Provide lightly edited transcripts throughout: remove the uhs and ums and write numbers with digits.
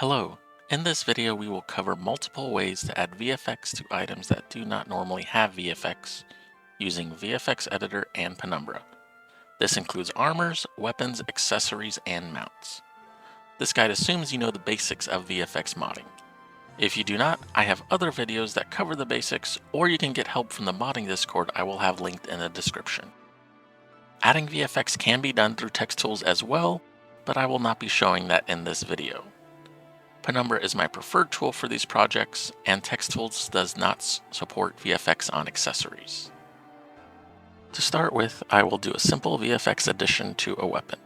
Hello. In this video, we will cover multiple ways to add VFX to items that do not normally have VFX using VFX Editor and Penumbra. This includes armors, weapons, accessories, and mounts. This guide assumes you know the basics of VFX modding. If you do not, I have other videos that cover the basics, or you can get help from the modding Discord I will have linked in the description. Adding VFX can be done through text tools as well, but I will not be showing that in this video. Penumbra is my preferred tool for these projects, and Text Tools does not support VFX on accessories. To start with, I will do a simple VFX addition to a weapon.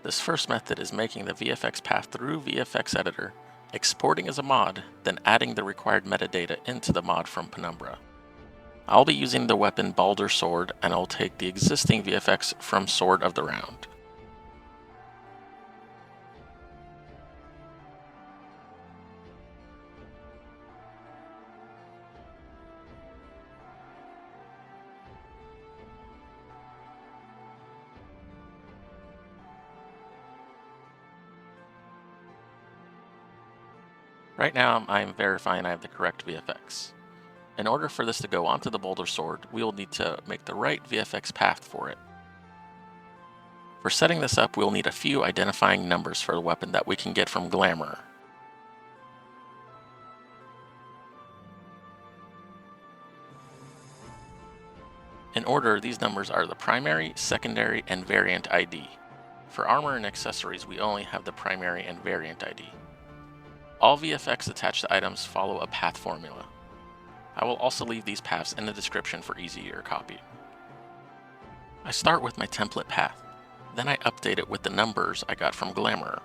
This first method is making the VFX path through VFX Editor, exporting as a mod, then adding the required metadata into the mod from Penumbra. I'll be using the weapon Balder Sword, and I'll take the existing VFX from Sword of the Round. Right now, I'm verifying I have the correct VFX. In order for this to go onto the Boulder Sword, we will need to make the right VFX path for it. For setting this up, we'll need a few identifying numbers for the weapon that we can get from Glamour. In order, these numbers are the primary, secondary, and variant ID. For armor and accessories, we only have the primary and variant ID. All VFX attached to items follow a path formula. I will also leave these paths in the description for easier copy. I start with my template path, then I update it with the numbers I got from Glamour.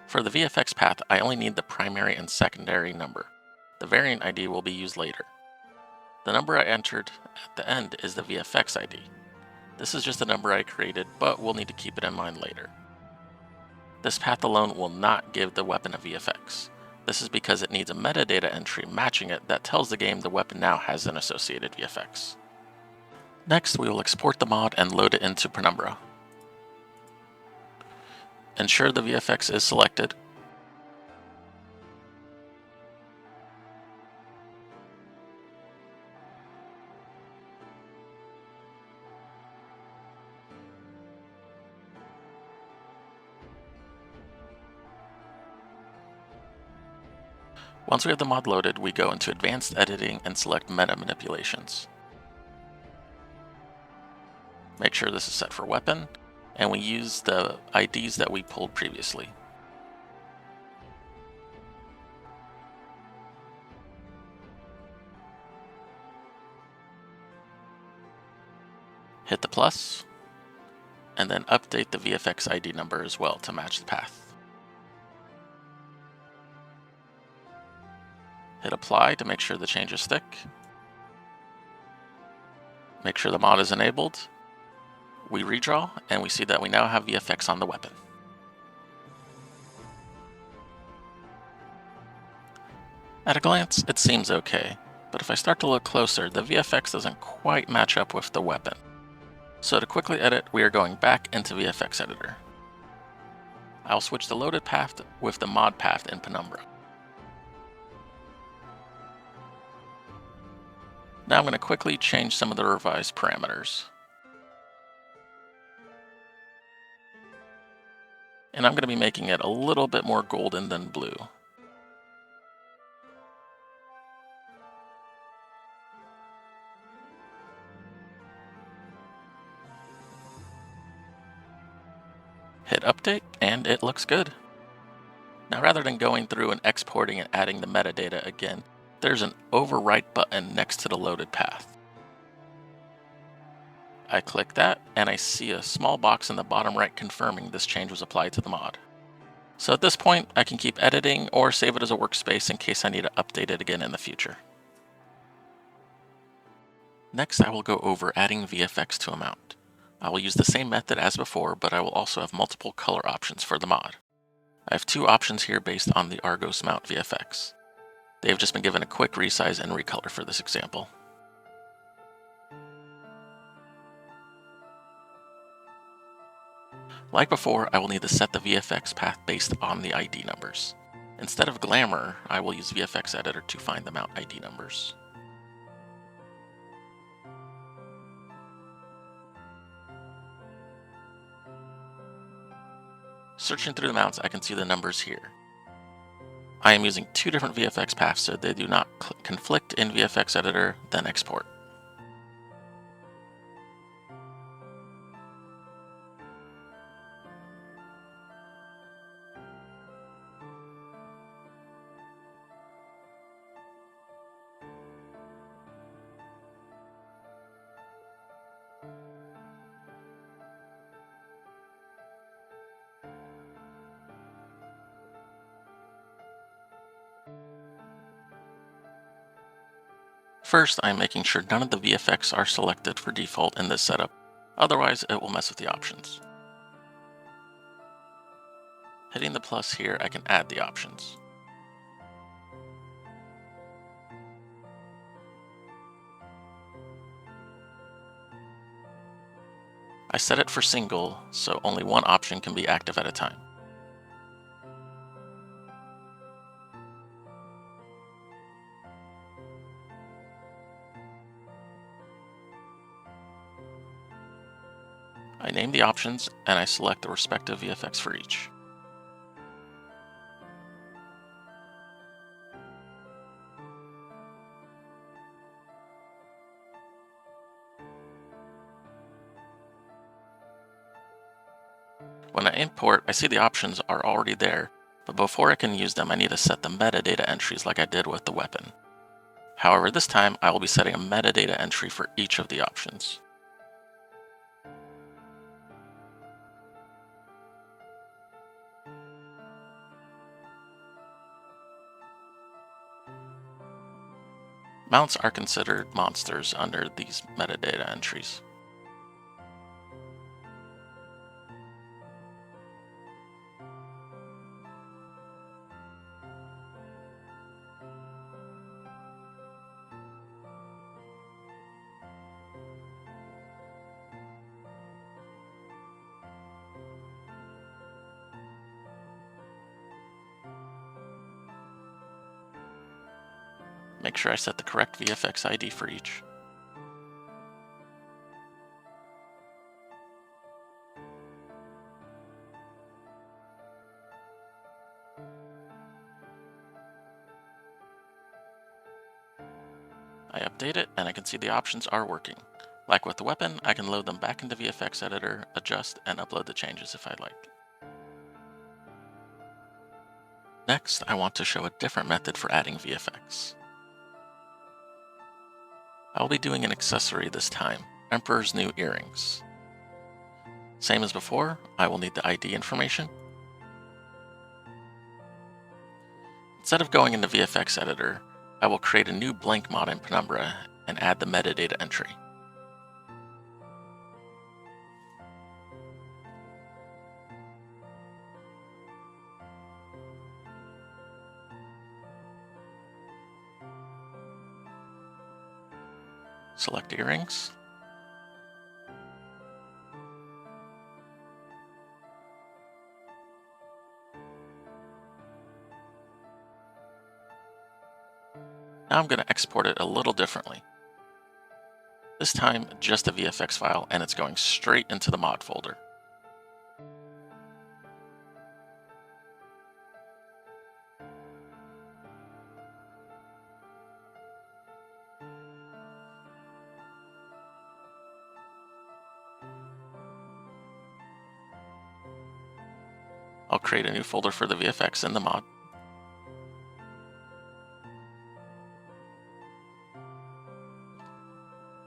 For the VFX path, I only need the primary and secondary number. The variant ID will be used later. The number I entered at the end is the VFX ID. This is just a number I created, but we'll need to keep it in mind later. This path alone will not give the weapon a VFX. This is because it needs a metadata entry matching it that tells the game the weapon now has an associated VFX. Next, we will export the mod and load it into Penumbra. Ensure the VFX is selected. Once we have the mod loaded, we go into Advanced Editing and select Meta Manipulations. Make sure this is set for weapon, and we use the IDs that we pulled previously. Hit the plus, and then update the VFX ID number as well to match the path. Hit apply to make sure the changes stick. Make sure the mod is enabled. We redraw, and we see that we now have VFX on the weapon. At a glance, it seems okay, but if I start to look closer, the VFX doesn't quite match up with the weapon. So to quickly edit, we are going back into VFX Editor. I'll switch the loaded path with the mod path in Penumbra. Now I'm going to quickly change some of the revised parameters. And I'm going to be making it a little bit more golden than blue. Hit update, and it looks good. Now rather than going through and exporting and adding the metadata again, there's an overwrite button next to the loaded path. I click that, and I see a small box in the bottom right confirming this change was applied to the mod. So at this point, I can keep editing or save it as a workspace in case I need to update it again in the future. Next, I will go over adding VFX to a mount. I will use the same method as before, but I will also have multiple color options for the mod. I have two options here based on the Argos mount VFX. They have just been given a quick resize and recolor for this example. Like before, I will need to set the VFX path based on the ID numbers. Instead of Glamour, I will use VFX Editor to find the mount ID numbers. Searching through the mounts, I can see the numbers here. I am using two different VFX paths so they do not conflict in VFX Editor, then export. First, I am making sure none of the VFX are selected for default in this setup, otherwise it will mess with the options. Hitting the plus here, I can add the options. I set it for single, so only one option can be active at a time. I name the options and I select the respective VFX for each. When I import, I see the options are already there, but before I can use them, I need to set the metadata entries like I did with the weapon. However, this time I will be setting a metadata entry for each of the options. Mounts are considered monsters under these metadata entries. Make sure I set the correct VFX ID for each. I update it and I can see the options are working. Like with the weapon, I can load them back into VFX Editor, adjust, and upload the changes if I'd like. Next, I want to show a different method for adding VFX. I'll be doing an accessory this time, Emperor's New Earrings. Same as before, I will need the ID information. Instead of going into VFX Editor, I will create a new blank mod in Penumbra and add the metadata entry. Select earrings. Now I'm going to export it a little differently. This time, just a VFX file, and it's going straight into the mod folder. I'll create a new folder for the VFX in the mod.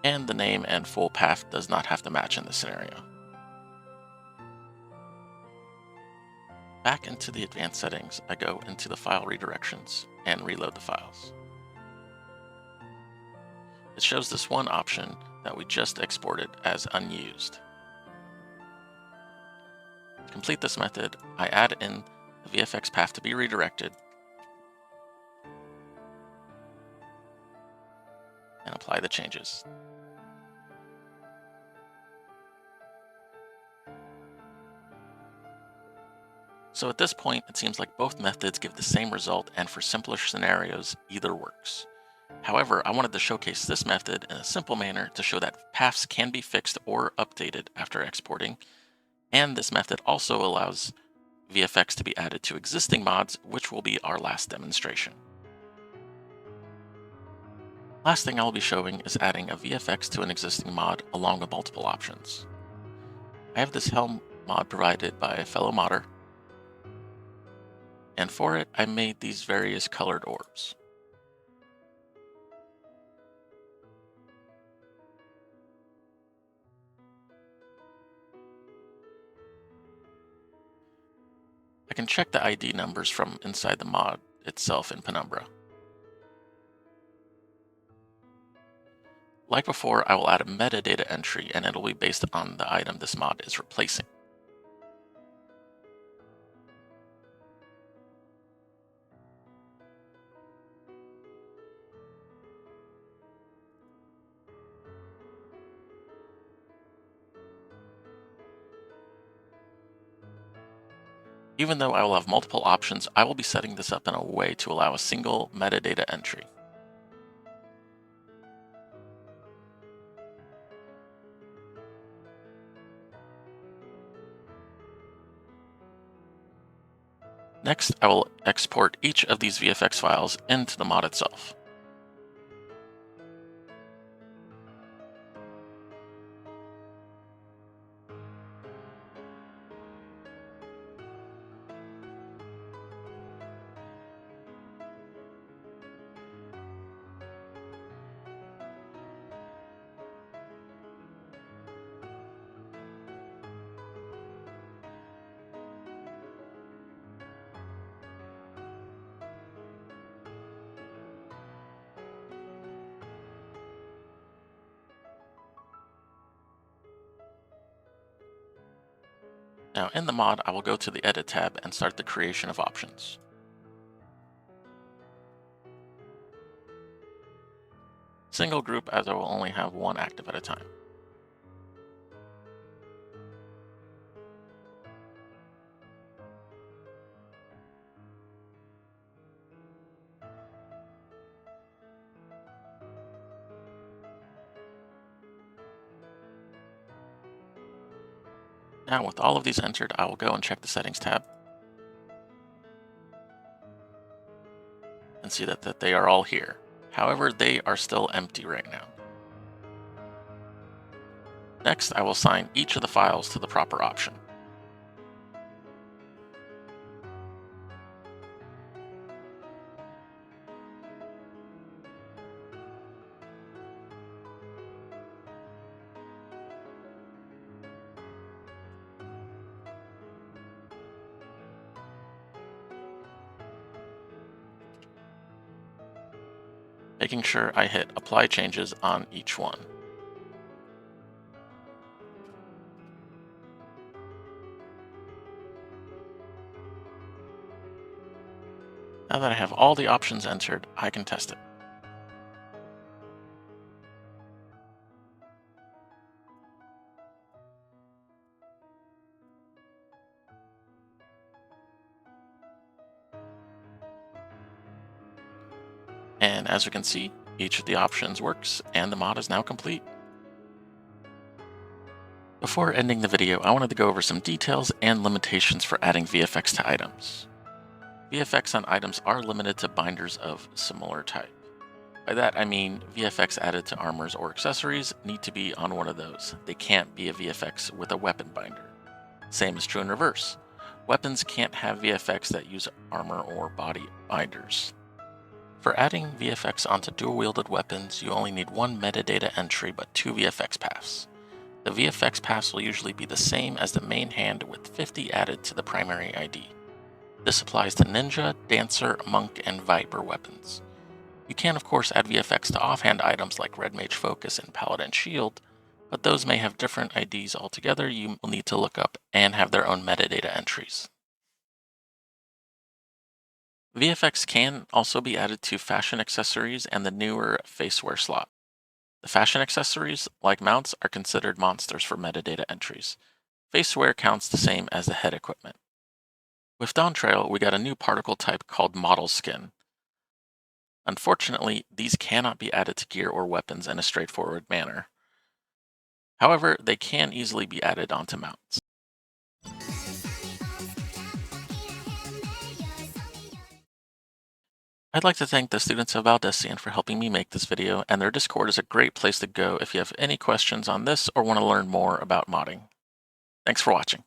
And the name and full path does not have to match in this scenario. Back into the advanced settings, I go into the file redirections and reload the files. It shows this one option that we just exported as unused. To complete this method, I add in the VFX path to be redirected and apply the changes. So at this point, it seems like both methods give the same result, and for simpler scenarios, either works. However, I wanted to showcase this method in a simple manner to show that paths can be fixed or updated after exporting, and this method also allows VFX to be added to existing mods, which will be our last demonstration. Last thing I'll be showing is adding a VFX to an existing mod along with multiple options. I have this helm mod provided by a fellow modder, and for it I made these various colored orbs. I can check the ID numbers from inside the mod itself in Penumbra. Like before, I will add a metadata entry, and it'll be based on the item this mod is replacing. Even though I will have multiple options, I will be setting this up in a way to allow a single metadata entry. Next, I will export each of these VFX files into the mod itself. Now in the mod, I will go to the Edit tab and start the creation of options. Single group, as I will only have one active at a time. Now with all of these entered, I will go and check the Settings tab and see that they are all here. However, they are still empty right now. Next, I will assign each of the files to the proper option. Making sure I hit Apply Changes on each one. Now that I have all the options entered, I can test it. And as we can see, each of the options works, and the mod is now complete. Before ending the video, I wanted to go over some details and limitations for adding VFX to items. VFX on items are limited to binders of similar type. By that I mean VFX added to armors or accessories need to be on one of those. They can't be a VFX with a weapon binder. Same is true in reverse. Weapons can't have VFX that use armor or body binders. For adding VFX onto dual-wielded weapons, you only need one metadata entry but two VFX paths. The VFX paths will usually be the same as the main hand with 50 added to the primary ID. This applies to ninja, dancer, monk, and viper weapons. You can of course add VFX to offhand items like Red Mage Focus and Paladin Shield, but those may have different IDs altogether you will need to look up and have their own metadata entries. VFX can also be added to fashion accessories and the newer Facewear slot. The fashion accessories, like mounts, are considered monsters for metadata entries. Facewear counts the same as the head equipment. With Dawn Trail, we got a new particle type called Modelskin. Unfortunately, these cannot be added to gear or weapons in a straightforward manner. However, they can easily be added onto mounts. I'd like to thank the students of Valdesian for helping me make this video, and their Discord is a great place to go if you have any questions on this or want to learn more about modding. Thanks for watching.